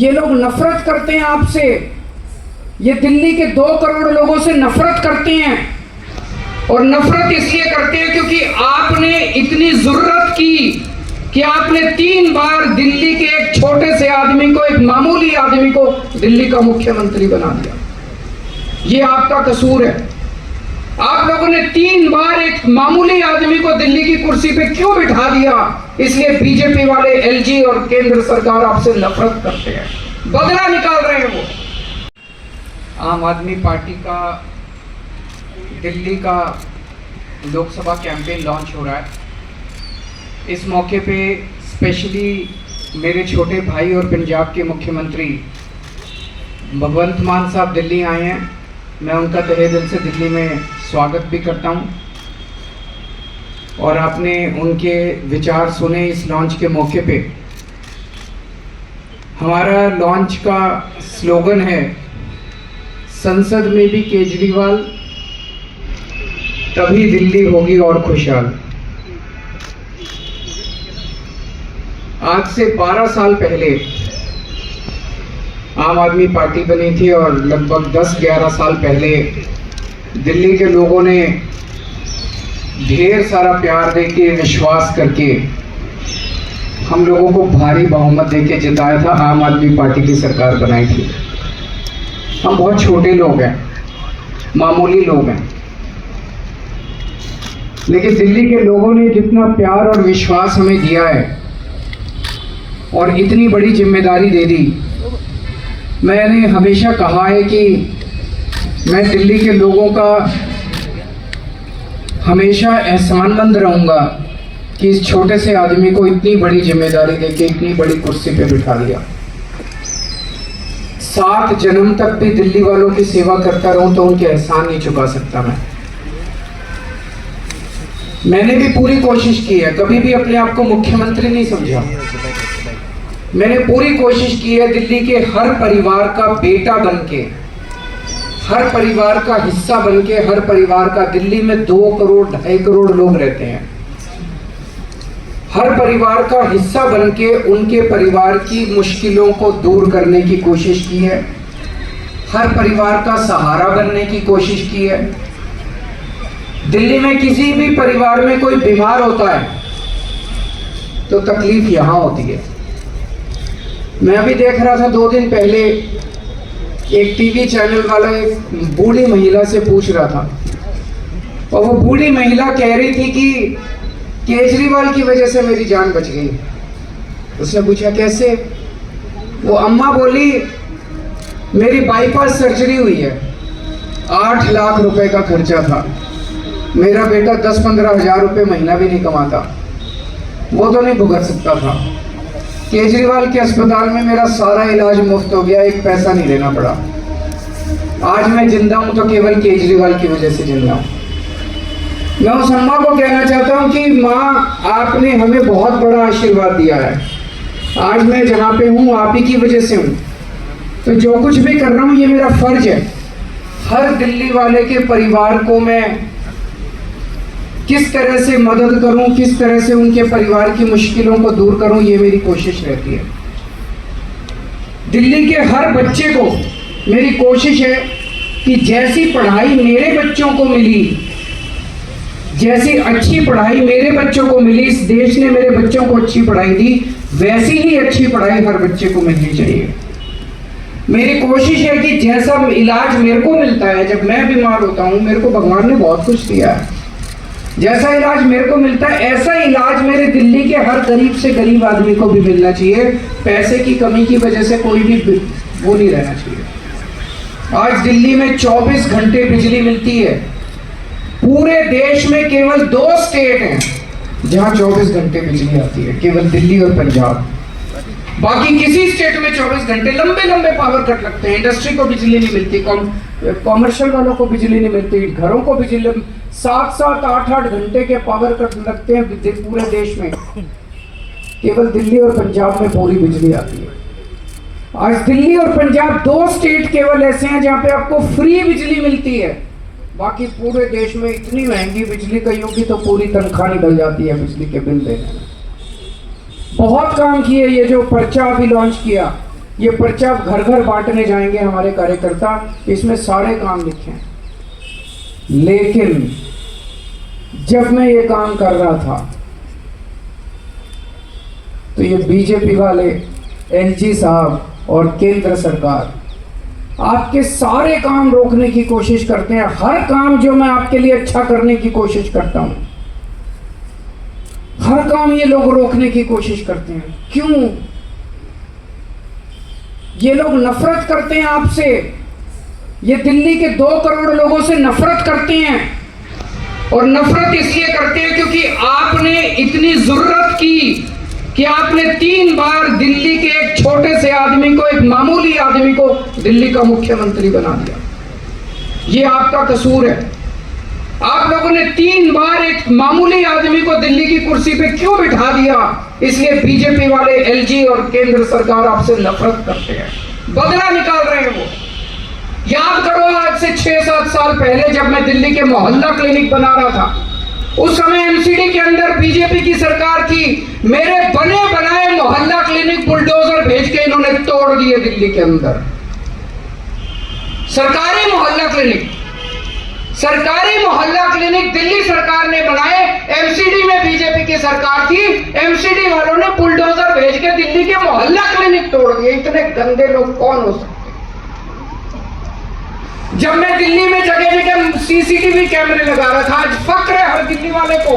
ये लोग नफरत करते हैं आपसे, ये दिल्ली के 2 करोड़ लोगों से नफरत करते हैं। और नफरत इसलिए करते हैं क्योंकि आपने इतनी जुर्रत की कि आपने 3 बार दिल्ली के एक छोटे से आदमी को, एक मामूली आदमी को दिल्ली का मुख्यमंत्री बना दिया। ये आपका कसूर है। आप लोगों ने 3 बार एक मामूली आदमी को दिल्ली की कुर्सी पे क्यों बिठा दिया? इसलिए बीजेपी वाले, एलजी और केंद्र सरकार आपसे नफरत करते हैं, बदला निकाल रहे हैं वो। आम आदमी पार्टी का दिल्ली का लोकसभा कैंपेन लॉन्च हो रहा है। इस मौके पे स्पेशली मेरे छोटे भाई और पंजाब के मुख्यमंत्री भगवंत मान साहब दिल्ली आए हैं। मैं उनका तहे दिल से दिल्ली में स्वागत भी करता हूं। और आपने उनके विचार सुने इस लॉन्च के मौके पे। हमारा लॉन्च का स्लोगन है, संसद में भी केजरीवाल, तभी दिल्ली होगी और खुशहाल। आज से 12 साल पहले आम आदमी पार्टी बनी थी और लगभग 10-11 साल पहले दिल्ली के लोगों ने ढेर सारा प्यार देके, विश्वास करके हम लोगों को भारी बहुमत देके जिताया था। आम आदमी पार्टी की सरकार बनाई थी। हम बहुत छोटे लोग हैं, मामूली लोग हैं, लेकिन दिल्ली के लोगों ने जितना प्यार और विश्वास हमें दिया है और इतनी बड़ी जिम्मेदारी दे दी। मैंने हमेशा कहा है कि मैं दिल्ली के लोगों का हमेशा एहसानमंद रहूँगा कि इस छोटे से आदमी को इतनी बड़ी जिम्मेदारी देके इतनी बड़ी कुर्सी पे बिठा दिया। 7 जन्म तक भी दिल्ली वालों की सेवा करता रहूं तो उनके एहसान नहीं चुका सकता मैंने भी पूरी कोशिश की है, कभी भी अपने आप को मुख्यमंत्री नहीं समझा। मैंने पूरी कोशिश की है दिल्ली के हर परिवार का बेटा बनके, हर परिवार का हिस्सा बनके, हर परिवार का, दिल्ली में 2 करोड़ 2.5 करोड़ लोग रहते हैं, हर परिवार का हिस्सा बनके उनके परिवार की मुश्किलों को दूर करने की कोशिश की है, हर परिवार का सहारा बनने की कोशिश की है। दिल्ली में किसी भी परिवार में कोई बीमार होता है तो तकलीफ यहां होती है। मैं अभी देख रहा था 2 दिन पहले एक टीवी चैनल वाला एक बूढ़ी महिला से पूछ रहा था और वो बूढ़ी महिला कह रही थी कि केजरीवाल की वजह से मेरी जान बच गई। उसने पूछा कैसे? वो अम्मा बोली मेरी बाईपास सर्जरी हुई है, 8 लाख रुपए का खर्चा था, मेरा बेटा 10-15 हज़ार रुपये महीना भी नहीं कमाता, वो तो नहीं भुगत सकता था। केजरीवाल के अस्पताल में मेरा सारा इलाज मुफ्त हो गया, एक पैसा नहीं देना पड़ा। आज मैं जिंदा हूं तो केवल केजरीवाल की वजह से जिंदा हूं। मैं उस अम्मा को कहना चाहता हूं कि माँ, आपने हमें बहुत बड़ा आशीर्वाद दिया है। आज मैं जहाँ पे हूँ आप ही की वजह से हूँ। तो जो कुछ भी कर रहा हूँ ये मेरा फर्ज है। हर दिल्ली वाले के परिवार को मैं किस तरह से मदद करूं, किस तरह से उनके परिवार की मुश्किलों को दूर करूं, ये मेरी कोशिश रहती है। दिल्ली के हर बच्चे को मेरी कोशिश है कि जैसी पढ़ाई मेरे बच्चों को मिली, जैसी अच्छी पढ़ाई मेरे बच्चों को मिली, इस देश ने मेरे बच्चों को अच्छी पढ़ाई दी, वैसी ही अच्छी पढ़ाई हर बच्चे को मिलनी चाहिए। मेरी कोशिश है कि जैसा इलाज मेरे को मिलता है जब मैं बीमार होता हूँ, मेरे को भगवान ने बहुत कुछ दिया है, जैसा इलाज मेरे को मिलता है ऐसा इलाज मेरे दिल्ली के हर गरीब से गरीब आदमी को भी मिलना चाहिए। पैसे की कमी की वजह से कोई भी वो नहीं रहना चाहिए। आज दिल्ली में 24 घंटे बिजली मिलती है। पूरे देश में केवल 2 स्टेट हैं जहां 24 घंटे बिजली आती है, केवल दिल्ली और पंजाब। बाकी किसी स्टेट में 24 घंटे लंबे लंबे पावर कट लगते हैं। इंडस्ट्री को बिजली नहीं मिलती, कॉमर्शियल वालों को बिजली नहीं मिलती, घरों को बिजली 7-7, 8-8 घंटे के पावर कट लगते हैं पूरे देश में। केवल दिल्ली और पंजाब में पूरी बिजली आती है। आज दिल्ली और पंजाब 2 स्टेट केवल ऐसे हैं जहाँ पे आपको फ्री बिजली मिलती है। बाकी पूरे देश में इतनी महंगी बिजली कईयों की तो पूरी तनख्वाह निकल जाती है बिजली के बिल देने में। बहुत काम किए। ये जो पर्चा अभी लॉन्च किया, ये पर्चा घर घर बांटने जाएंगे हमारे कार्यकर्ता, इसमें सारे काम लिखे हैं। लेकिन जब मैं ये काम कर रहा था तो ये बीजेपी वाले, एलजी साहब और केंद्र सरकार आपके सारे काम रोकने की कोशिश करते हैं। हर काम जो मैं आपके लिए अच्छा करने की कोशिश करता हूं, हर काम ये लोग रोकने की कोशिश करते हैं। क्यों? ये लोग नफरत करते हैं आपसे। ये दिल्ली के 2 करोड़ लोगों से नफरत करते हैं, और नफरत इसलिए करते हैं क्योंकि आपने इतनी जरूरत की कि आपने 3 बार दिल्ली के एक छोटे से आदमी को, एक मामूली आदमी को दिल्ली का मुख्यमंत्री बना दिया। ये आपका कसूर है। आप लोगों ने 3 बार एक मामूली आदमी को दिल्ली की कुर्सी पे क्यों बिठा दिया? इसलिए बीजेपी वाले, एलजी और केंद्र सरकार आपसे नफरत करते हैं, बदला निकाल रहे हैं वो। याद करो, आज से 6-7 साल पहले जब मैं दिल्ली के मोहल्ला क्लिनिक बना रहा था, उस समय एमसीडी के अंदर बीजेपी की सरकार थी। मेरे बने बनाए मोहल्ला क्लिनिक बुलडोजर भेज के इन्होंने तोड़ दिए दिल्ली के अंदर। सरकारी मोहल्ला क्लिनिक दिल्ली सरकार ने बनाए। एमसीडी में बीजेपी की सरकार थी, एमसीडी वालों ने बुलडोजर भेज के दिल्ली के मोहल्ला क्लिनिक तोड़ दिए। इतने गंदे लोग कौन हो सकते? जब मैं दिल्ली में जगह जगह सीसीटीवी कैमरे लगा रहा था, आज फक्र है हर दिल्ली वाले को।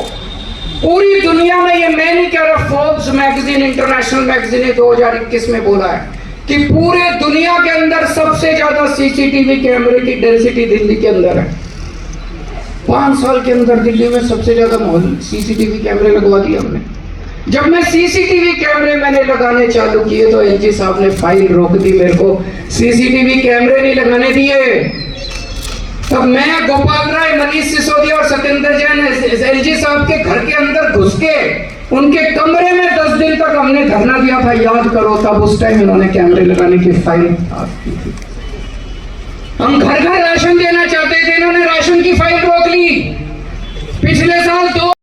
पूरी दुनिया में, ये मैं नहीं कह रहा, फोर्ब्स मैगजीन, इंटरनेशनल मैगजीन ने 2021 में बोला है कि पूरे दुनिया के अंदर सबसे ज्यादा सीसीटीवी कैमरे की डेंसिटी दिल्ली के अंदर है। 5 साल के अंदर दिल्ली में सबसे ज्यादा सीसीटीवी कैमरे लगवा दिए हमने। जब मैं सीसीटीवी कैमरे मैंने लगाने चालू किए तो एलजी साहब ने फाइल रोक दी, मेरे को सीसीटीवी कैमरे नहीं लगाने दिए। तब मैं, गोपाल राय, मनीष सिसोदिया और सत्येंद्र जैन एलजी साहब के घर के अंदर घुस के उनके कमरे में 10 दिन तक हमने धरना दिया था, याद करो। तब उस टाइम इन्होंने कैमरे लगाने की फाइल पास की थी। हम घर घर राशन देना चाहते थे, इन्होंने राशन की फाइल रोक ली। पिछले साल 2